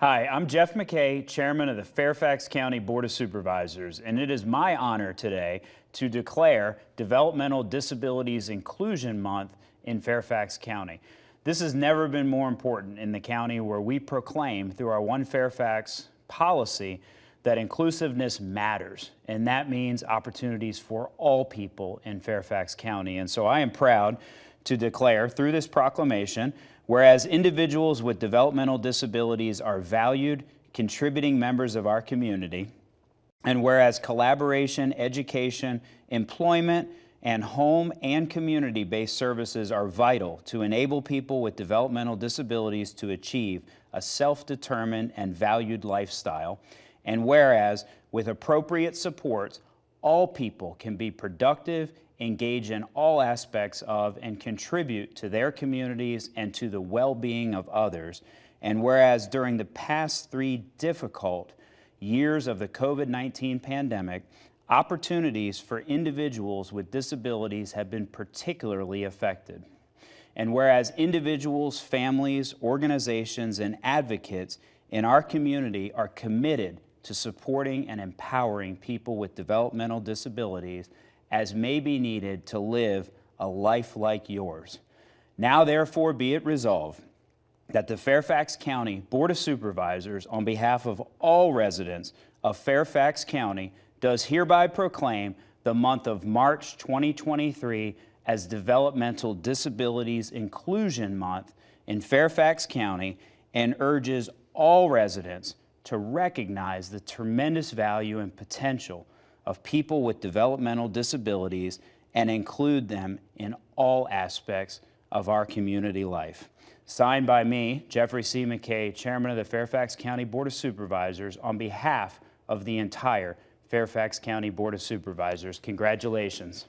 Hi, I'm Jeff McKay, Chairman of the Fairfax County Board of Supervisors, and it is my honor today to declare Developmental Disabilities Inclusion Month in Fairfax County. This has never been more important in the county, where we proclaim through our One Fairfax policy that inclusiveness matters, and that means opportunities for all people in Fairfax County. And so I am proud to declare through this proclamation, whereas individuals with developmental disabilities are valued, contributing members of our community, and whereas collaboration, education, employment, and home and community-based services are vital to enable people with developmental disabilities to achieve a self-determined and valued lifestyle, and whereas with appropriate supports, all people can be productive, engage in all aspects of, and contribute to their communities and to the well-being of others. And whereas during the past 3 difficult years of the COVID-19 pandemic, opportunities for individuals with disabilities have been particularly affected. And whereas individuals, families, organizations, and advocates in our community are committed to supporting and empowering people with developmental disabilities as may be needed to live a life like yours. Now therefore be it resolved that the Fairfax County Board of Supervisors, on behalf of all residents of Fairfax County, does hereby proclaim the month of March 2023 as Developmental Disabilities Inclusion Month in Fairfax County, and urges all residents to recognize the tremendous value and potential of people with developmental disabilities and include them in all aspects of our community life. Signed by me, Jeffrey C. McKay, Chairman of the Fairfax County Board of Supervisors, on behalf of the entire Fairfax County Board of Supervisors. Congratulations.